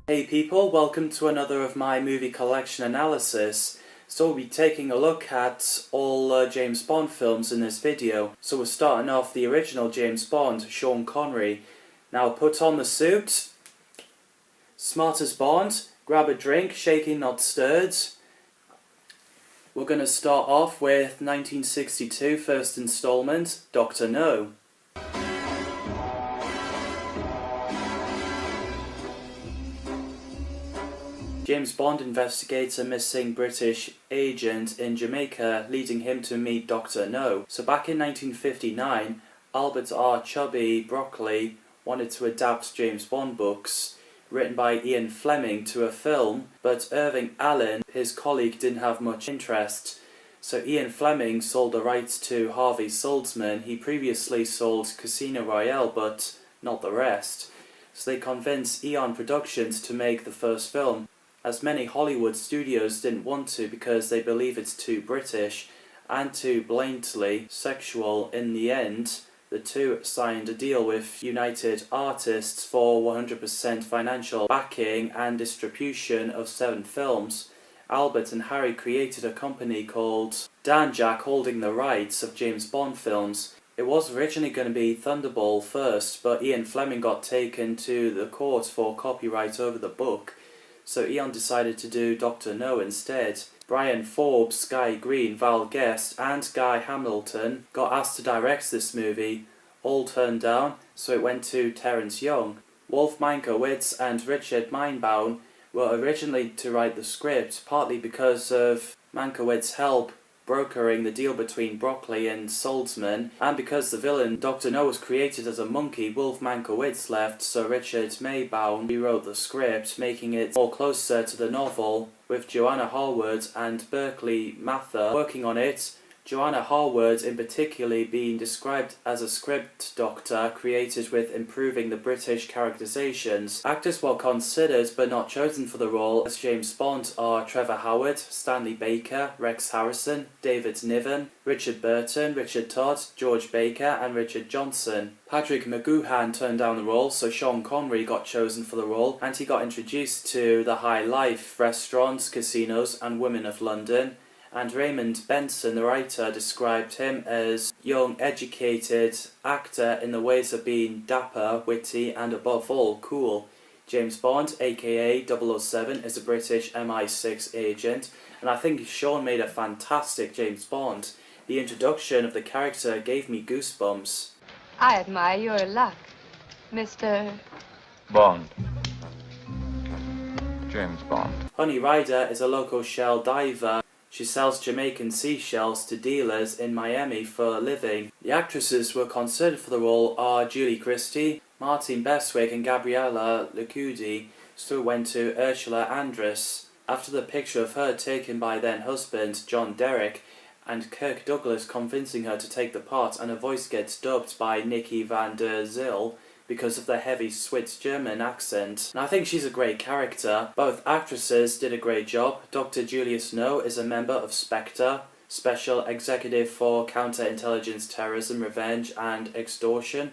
Hey people, welcome to another of my movie collection analysis. So we'll be taking a look at all James Bond films in this video. So we're starting off the original James Bond, Sean Connery. Now put on the suit, smart as Bond, grab a drink, shaking not stirred. We're going to start off with 1962 first installment, Dr. No. James Bond investigates a missing British agent in Jamaica, leading him to meet Dr. No. So back in 1959, Albert R. Chubby Broccoli wanted to adapt James Bond books written by Ian Fleming to a film, but Irving Allen, his colleague, didn't have much interest. So Ian Fleming sold the rights to Harvey Saltzman. He previously sold Casino Royale, but not the rest. So they convinced Eon Productions to make the first film, as many Hollywood studios didn't want to because they believe it's too British and too blatantly sexual. In the end, the two signed a deal with United Artists for 100% financial backing and distribution of 7 films. Albert and Harry created a company called Danjaq, holding the rights of James Bond films. It was originally going to be Thunderball first, but Ian Fleming got taken to the court for copyright over the book. So Eon decided to do Dr. No instead. Brian Forbes, Guy Green, Val Guest and Guy Hamilton got asked to direct this movie, all turned down, so it went to Terence Young. Wolf Mankiewicz and Richard Meinbaum were originally to write the script, partly because of Mankiewicz's help brokering the deal between Broccoli and Saltzman, and because the villain Dr. No was created as a monkey. Wolf Mankiewicz left, so Richard Meinbaum rewrote the script, making it more closer to the novel, with Joanna Harwood and Berkeley Mather working on it. Joanna Harwood in particular being described as a script doctor created with improving the British characterizations. Actors were considered but not chosen for the role as James Bond are Trevor Howard, Stanley Baker, Rex Harrison, David Niven, Richard Burton, Richard Todd, George Baker and Richard Johnson. Patrick McGoohan turned down the role, so Sean Connery got chosen for the role, and he got introduced to the high life, restaurants, casinos and women of London. And Raymond Benson, the writer, described him as young, educated actor in the ways of being dapper, witty and above all, cool. James Bond, aka 007, is a British MI6 agent, and I think Sean made a fantastic James Bond. The introduction of the character gave me goosebumps. I admire your luck, Mr. Bond. James Bond. Honey Ryder is a local shell diver. She sells Jamaican seashells to dealers in Miami for a living. The actresses who were considered for the role are Julie Christie, Martine Beswick and Gabriella Lucudi, so went to Ursula Andress. After the picture of her taken by then-husband John Derrick and Kirk Douglas convincing her to take the part, and her voice gets dubbed by Nikki van der Zyl because of the heavy Swiss German accent. And I think she's a great character. Both actresses did a great job. Dr. Julius No is a member of Spectre, Special Executive for Counterintelligence, Terrorism, Revenge and Extortion,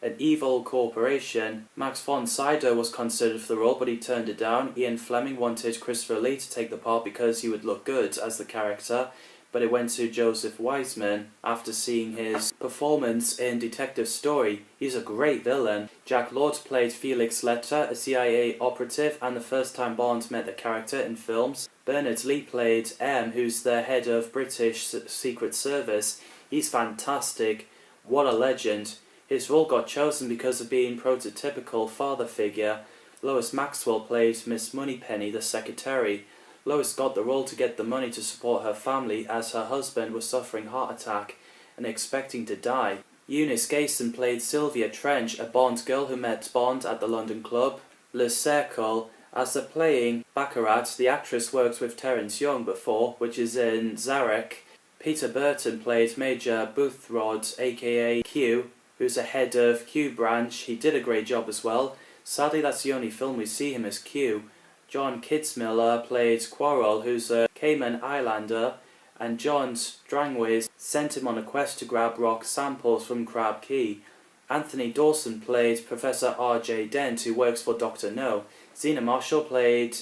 an evil corporation. Max von Sydow was considered for the role, but he turned it down. Ian Fleming wanted Christopher Lee to take the part because he would look good as the character, but it went to Joseph Wiseman after seeing his performance in Detective Story. He's a great villain. Jack Lord played Felix Leiter, a CIA operative, and the first time Bond met the character in films. Bernard Lee played M, who's the head of British Secret Service. He's fantastic. What a legend. His role got chosen because of being prototypical father figure. Lois Maxwell played Miss Moneypenny, the secretary. Lois got the role to get the money to support her family as her husband was suffering heart attack and expecting to die. Eunice Gayson played Sylvia Trench, a Bond girl who met Bond at the London club Le Cercle. As they're playing Baccarat, the actress worked with Terence Young before, which is in Zarek. Peter Burton played Major Boothroyd, aka Q, who's a head of Q branch. He did a great job as well. Sadly, that's the only film we see him as Q. John Kidsmiller played Quarrel, who's a Cayman Islander, and John Strangways sent him on a quest to grab rock samples from Crab Key. Anthony Dawson played Professor R.J. Dent, who works for Dr. No. Zena Marshall played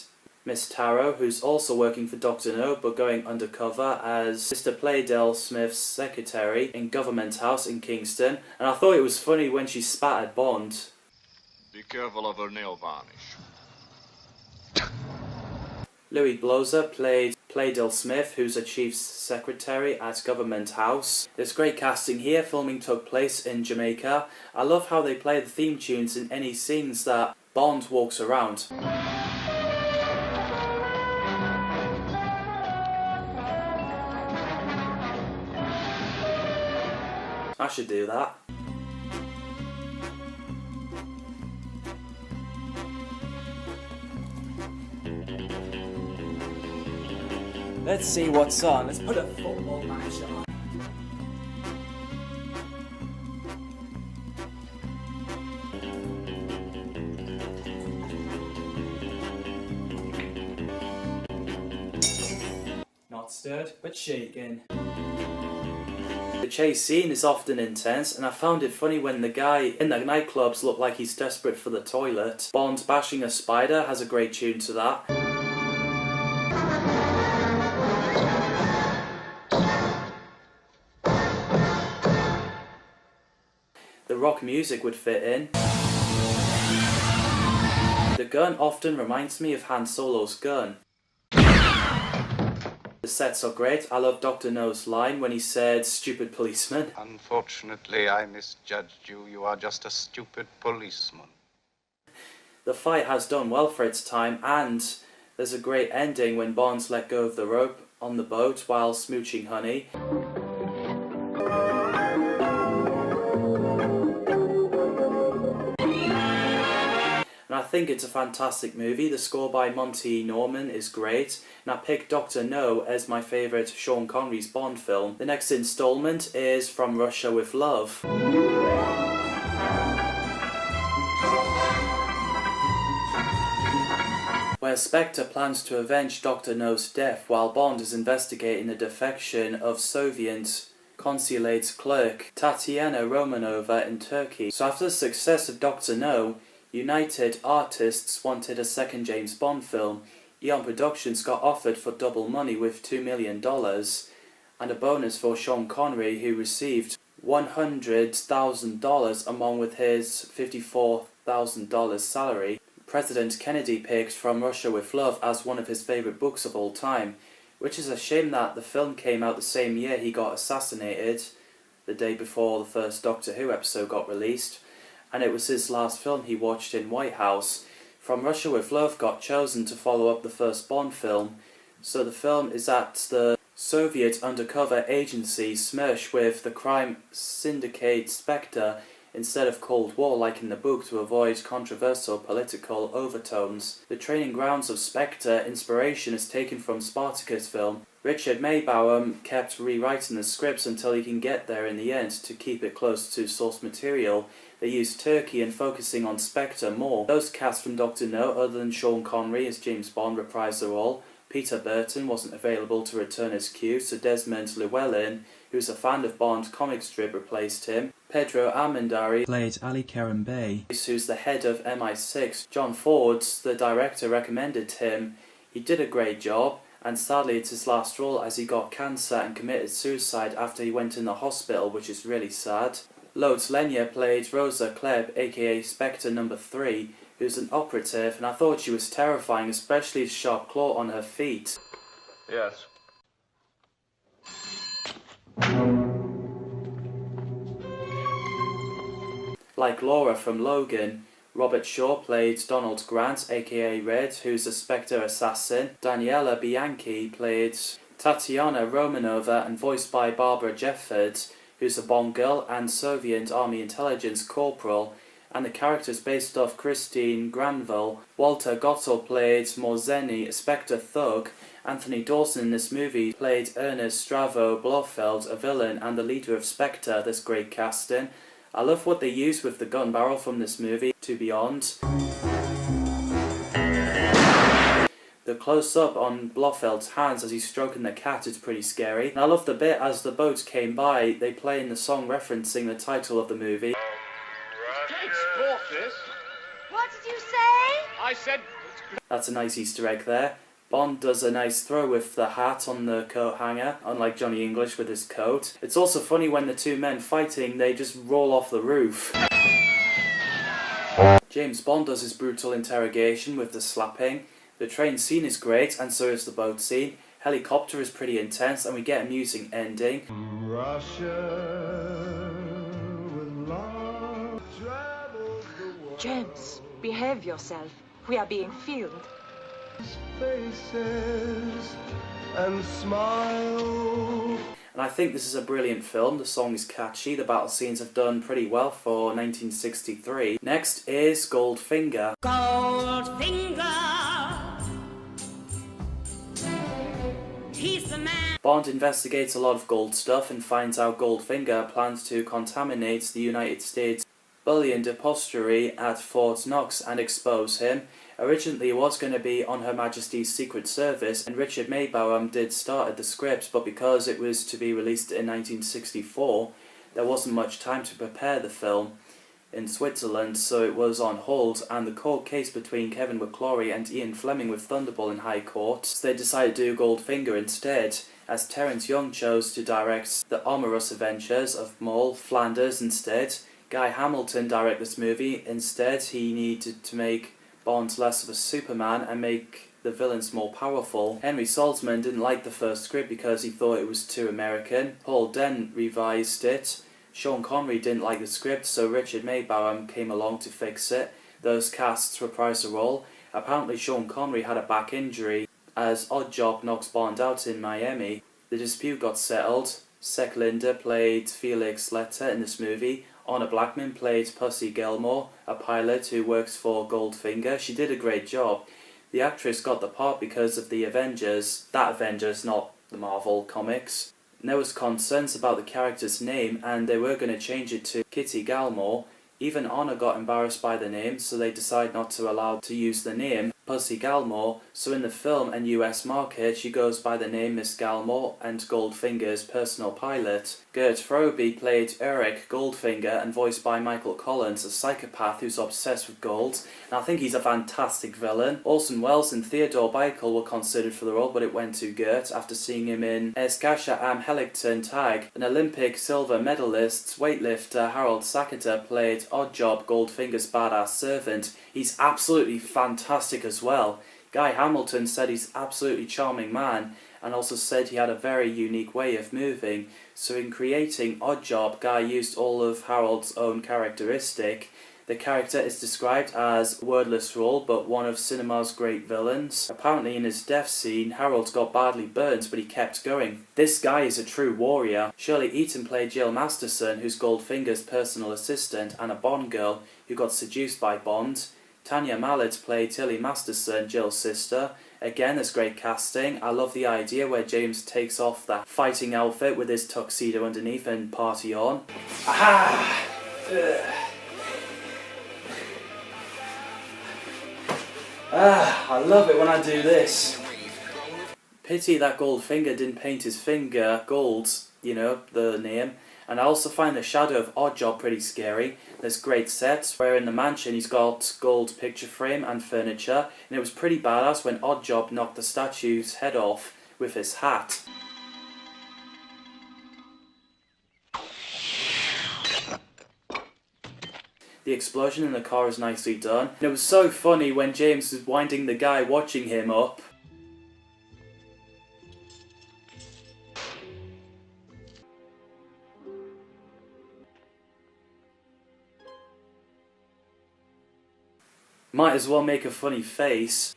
Miss Tarot, who's also working for Dr. No but going undercover as Mr. Playdell Smith's secretary in Government House in Kingston. And I thought it was funny when she spat at Bond. Be careful of her nail varnish. Louis Bloser played Playdell Smith, who's a chief secretary at Government House. There's great casting here. Filming took place in Jamaica. I love how they play the theme tunes in any scenes that Bond walks around. I should do that. Let's see what's on. Let's put a football match on. Not stirred, but shaken. The chase scene is often intense, and I found it funny when the guy in the nightclubs looked like he's desperate for the toilet. Bond bashing a spider has a great tune to that. The rock music would fit in. The gun often reminds me of Han Solo's gun. The sets are great. I love Dr. No's line when he said, "Stupid policeman." Unfortunately, I misjudged you. You are just a stupid policeman. The fight has done well for its time, and there's a great ending when Bond's let go of the rope on the boat while smooching Honey. And I think it's a fantastic movie. The score by Monty Norman is great, and I picked Dr. No as my favourite Sean Connery's Bond film. The next instalment is From Russia with Love. Where Spectre plans to avenge Dr. No's death while Bond is investigating the defection of Soviet consulate clerk Tatiana Romanova in Turkey. So after the success of Dr. No, United Artists wanted a second James Bond film. Eon Productions got offered for double money with $2 million and a bonus for Sean Connery, who received $100,000 along with his $54,000 salary. President Kennedy picked From Russia with Love as one of his favourite books of all time, which is a shame that the film came out the same year he got assassinated, the day before the first Doctor Who episode got released, and it was his last film he watched in White House. From Russia with Love got chosen to follow up the first Bond film, so the film is at the Soviet undercover agency Smersh with the crime syndicate Spectre instead of Cold War like in the book to avoid controversial political overtones. The training grounds of Spectre inspiration is taken from Spartacus film. Richard Maybaum kept rewriting the scripts until he can get there in the end to keep it close to source material. They used Turkey and focusing on Spectre more. Those cast from Dr. No, other than Sean Connery as James Bond, reprised the role. Peter Burton wasn't available to return as Q, so Desmond Llewellyn, who's a fan of Bond comic strip, replaced him. Pedro Armendari played Ali Karen Bey, who's the head of MI6. John Ford, the director, recommended him. He did a great job, and sadly it's his last role as he got cancer and committed suicide after he went in the hospital, which is really sad. Lourdes Lenya played Rosa Klebb, aka Spectre number 3, who's an operative, and I thought she was terrifying, especially the sharp claw on her feet. Yes. Like Laura from Logan, Robert Shaw played Donald Grant, aka Red, who's a Spectre assassin. Daniela Bianchi played Tatiana Romanova and voiced by Barbara Jefford, who's a Bond girl and Soviet Army intelligence corporal, and the characters based off Christine Granville. Walter Gottel played Morzeni, a Spectre thug. Anthony Dawson in this movie played Ernest Stravo Blofeld, a villain and the leader of Spectre. There's great casting. I love what they used with the gun barrel from this movie, to Beyond. The close-up on Blofeld's hands as he's stroking the cat is pretty scary. And I love the bit as the boats came by, they play in the song referencing the title of the movie. bought this. What did you say? I said... That's a nice Easter egg there. Bond does a nice throw with the hat on the coat hanger, unlike Johnny English with his coat. It's also funny when the two men fighting, they just roll off the roof. James Bond does his brutal interrogation with the slapping. The train scene is great, and so is the boat scene. Helicopter is pretty intense, and we get a amusing ending. James, behave yourself. We are being filmed. And I think this is a brilliant film. The song is catchy. The battle scenes have done pretty well for 1963. Next is Goldfinger. Goldfinger, he's the man. Bond investigates a lot of gold stuff and finds out Goldfinger plans to contaminate the United States bullion depository at Fort Knox and expose him. Originally it was going to be on Her Majesty's Secret Service, and Richard Maybaum did start at the script, but because it was to be released in 1964, there wasn't much time to prepare the film in Switzerland, so it was on hold, and the court case between Kevin McClory and Ian Fleming with Thunderball in High Court, so they decided to do Goldfinger instead, as Terence Young chose to direct the ominous adventures of Mole Flanders instead. Guy Hamilton directed this movie. Instead, he needed to make Bond less of a Superman and make the villains more powerful. Henry Saltzman didn't like the first script because he thought it was too American. Paul Dent revised it. Sean Connery didn't like the script, so Richard Maybaum came along to fix it. Those casts reprised the role. Apparently Sean Connery had a back injury, as Oddjob knocks Bond out in Miami. The dispute got settled. Sek Linder played Felix Leiter in this movie. Honor Blackman played Pussy Gilmore, a pilot who works for Goldfinger. She did a great job. The actress got the part because of the Avengers. That Avengers, not the Marvel comics. And there was concerns about the character's name, and they were going to change it to Kitty Galmore. Even Honor got embarrassed by the name, so they decided not to allow to use the name Pussy Galmore. So in the film and US market, she goes by the name Miss Galmore and Goldfinger's personal pilot. Gert Frobe played Eric Goldfinger and voiced by Michael Collins, a psychopath who's obsessed with gold. And I think he's a fantastic villain. Orson Welles and Theodore Beichel were considered for the role, but it went to Gert after seeing him in Es Gasha am Helikton Tag. An Olympic silver medalist, weightlifter Harold Sakata played Oddjob, Goldfinger's badass servant. He's absolutely fantastic as well. Guy Hamilton said he's absolutely charming man, and also said he had a very unique way of moving. So in creating Oddjob, Guy used all of Harold's own characteristic. The character is described as a wordless role, but one of cinema's great villains. Apparently in his death scene, Harold got badly burnt, but he kept going. This guy is a true warrior. Shirley Eaton played Jill Masterson, who's Goldfinger's personal assistant, and a Bond girl who got seduced by Bond. Tanya Mallet played Tilly Masterson, Jill's sister. Again, there's great casting. I love the idea where James takes off that fighting outfit with his tuxedo underneath and party on. Aha! I love it when I do this. Pity that Goldfinger didn't paint his finger gold, you know, the name. And I also find the shadow of Oddjob pretty scary. There's great sets, where in the mansion he's got gold picture frame and furniture, and it was pretty badass when Oddjob knocked the statue's head off with his hat. The explosion in the car is nicely done. And it was so funny when James was winding the guy watching him up. Might as well make a funny face.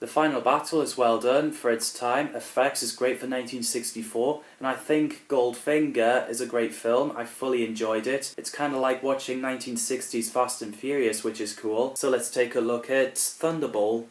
The final battle is well done for its time. Effects is great for 1964, and I think Goldfinger is a great film. I fully enjoyed it. It's kind of like watching 1960s Fast and Furious, which is cool. So let's take a look at Thunderball.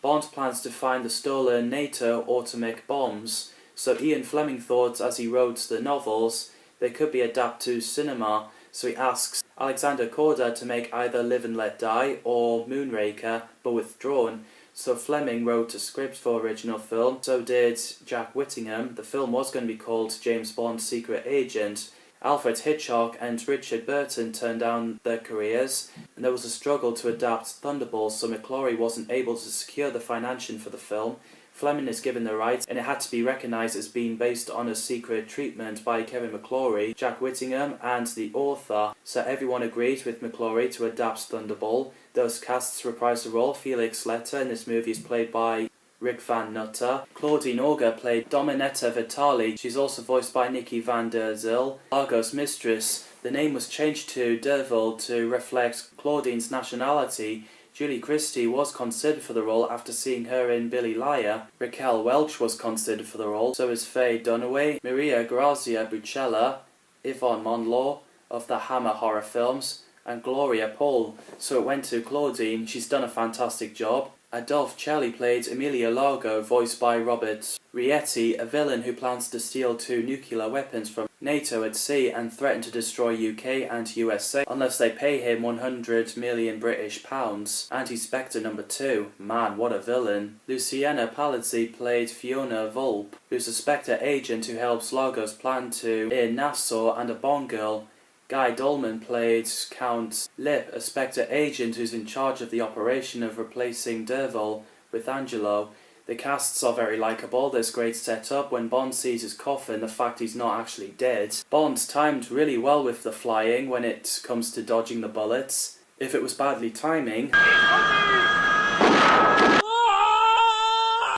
Bond plans to find the stolen NATO atomic bombs. So Ian Fleming thought, as he wrote the novels, they could be adapted to cinema, so he asks Alexander Korda to make either Live and Let Die or Moonraker, but withdrawn. So Fleming wrote a script for original film, so did Jack Whittingham. The film was going to be called James Bond Secret Agent. Alfred Hitchcock and Richard Burton turned down their careers, and there was a struggle to adapt Thunderball, so McClory wasn't able to secure the financing for the film. Fleming is given the rights, and it had to be recognised as being based on a secret treatment by Kevin McClory, Jack Whittingham, and the author. So everyone agreed with McClory to adapt Thunderball. Those casts reprised the role. Felix Leiter in this movie is played by Rick Van Nutter. Claudine Auger played Dominetta Vitali. She's also voiced by Nikki Van der Zyl. Largo's mistress. The name was changed to Derville to reflect Claudine's nationality. Julie Christie was considered for the role after seeing her in Billy Liar. Raquel Welch was considered for the role, so is Faye Dunaway, Maria Grazia Bucella, Yvonne Monlaw of the Hammer horror films, and Gloria Paul. So it went to Claudine. She's done a fantastic job. Adolphe Celli played Emilio Largo, voiced by Robert Rietti, a villain who plans to steal 2 nuclear weapons from NATO at sea and threaten to destroy UK and USA unless they pay him 100 million British pounds. Anti-Spectre number 2. Man, what a villain. Luciana Palazzi played Fiona Volpe, who's a Spectre agent who helps Largo's plan to in Nassau and a Bond girl. Guy Dolman played Count Lip, a Spectre agent who's in charge of the operation of replacing Derville with Angelo. The casts are very likeable. There's great setup. When Bond sees his coffin, the fact he's not actually dead. Bond's timed really well with the flying when it comes to dodging the bullets. If it was badly timing...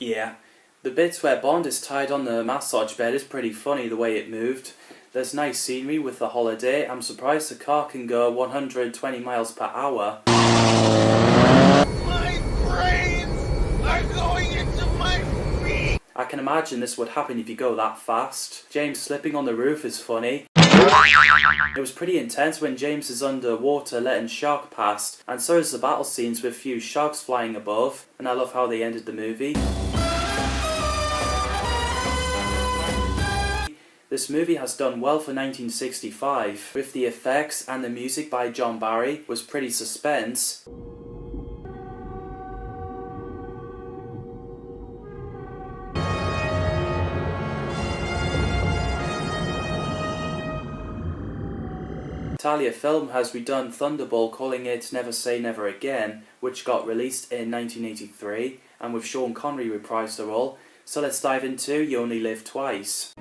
Yeah. The bits where Bond is tied on the massage bed is pretty funny, the way it moved. There's nice scenery with the holiday. I'm surprised the car can go 120 miles per hour. My brains are going into my feet! I can imagine this would happen if you go that fast. James slipping on the roof is funny. It was pretty intense when James is underwater letting shark past, and so is the battle scenes with few sharks flying above, and I love how they ended the movie. This movie has done well for 1965, with the effects and the music by John Barry was pretty suspense. Italia Film has redone Thunderball, calling it Never Say Never Again, which got released in 1983, and with Sean Connery reprised the role. So let's dive into You Only Live Twice.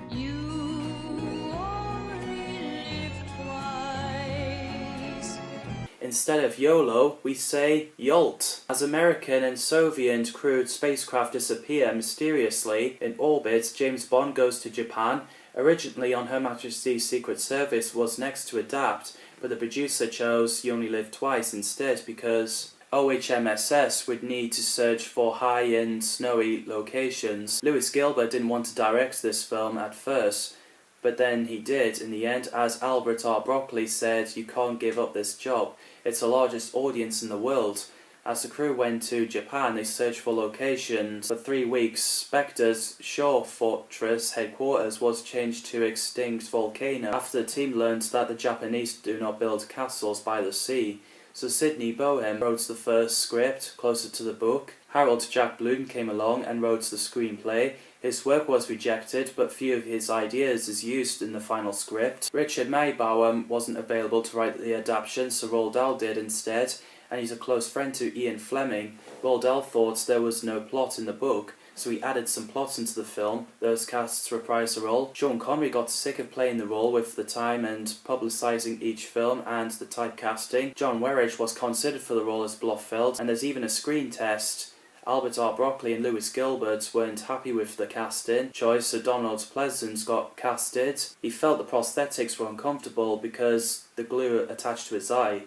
Instead of YOLO, we say YOLT. As American and Soviet crewed spacecraft disappear mysteriously in orbit, James Bond goes to Japan. Originally on Her Majesty's Secret Service was next to adapt, but the producer chose You Only Live Twice instead because OHMSS would need to search for high and snowy locations. Lewis Gilbert didn't want to direct this film at first, but then he did in the end. As Albert R. Broccoli said, "You can't give up this job. It's the largest audience in the world." As the crew went to Japan, they searched for locations. For 3 weeks, Spectre's Shore Fortress headquarters was changed to extinct volcano after the team learned that the Japanese do not build castles by the sea. So Sidney Bohem wrote the first script, closer to the book. Harold Jack Bloom came along and wrote the screenplay. His work was rejected, but few of his ideas is used in the final script. Richard Maybaum wasn't available to write the adaptation, so Roald Dahl did instead, and he's a close friend to Ian Fleming. Roald Dahl thought there was no plot in the book, so he added some plot into the film. Those casts reprised the role. Sean Connery got sick of playing the role with the time and publicising each film and the typecasting. John Werridge was considered for the role as Blofeld, and there's even a screen test. Albert R. Broccoli and Lewis Gilbert weren't happy with the casting choice, so Donald Pleasance got casted. He felt the prosthetics were uncomfortable because the glue attached to his eye.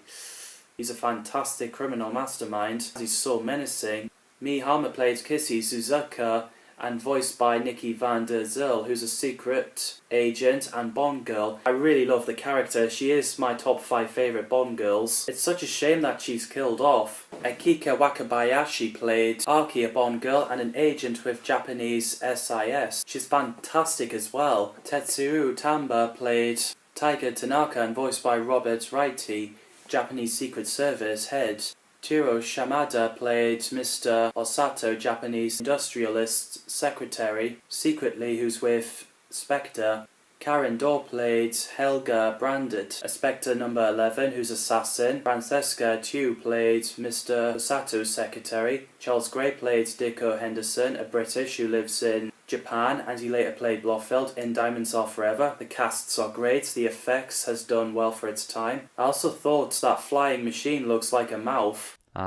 He's a fantastic criminal mastermind. He's so menacing. Mie Hammer played Kissy Suzuka, and voiced by Nikki van der Zyl, who's a secret agent and Bond girl. I really love the character. She is my top 5 favourite Bond girls. It's such a shame that she's killed off. Akiko Wakabayashi played Aki, a Bond girl and an agent with Japanese SIS. She's fantastic as well. Tetsuru Tamba played Tiger Tanaka and voiced by Robert Wrighty, Japanese Secret Service head. Chiro Shamada played Mr. Osato, Japanese industrialist secretary, secretly who's with Spectre. Karen Dorr played Helga Brandt, a Spectre number 11 who's assassin. Francesca Tew played Mr. Osato's secretary. Charles Gray played Dicko Henderson, a British who lives in Japan, and he later played Blofeld in Diamonds Are Forever. The casts are great, the effects has done well for its time. I also thought that flying machine looks like a mouth. From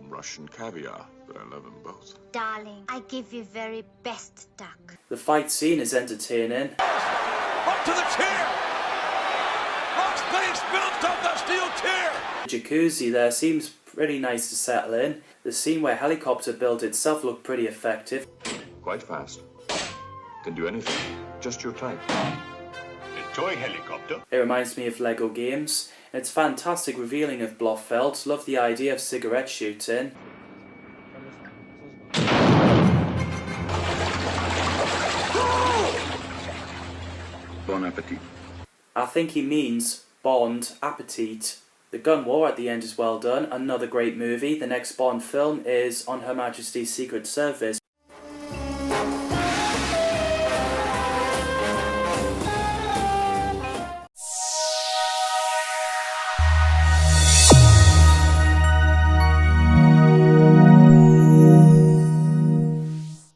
Russian caviar, but I love them both. Darling, I give you very best duck. The fight scene is entertaining. Up to the chair! Rock's face built up the steel chair! The jacuzzi there seems pretty nice to settle in. The scene where helicopter build itself looked pretty effective. Quite fast. Can do anything. Just your type. A toy helicopter? It reminds me of Lego games. It's fantastic revealing of Blofeld. Love the idea of cigarette shooting. Bon appetit. I think he means Bond Appetit. The gun war at the end is well done. Another great movie. The next Bond film is On Her Majesty's Secret Service.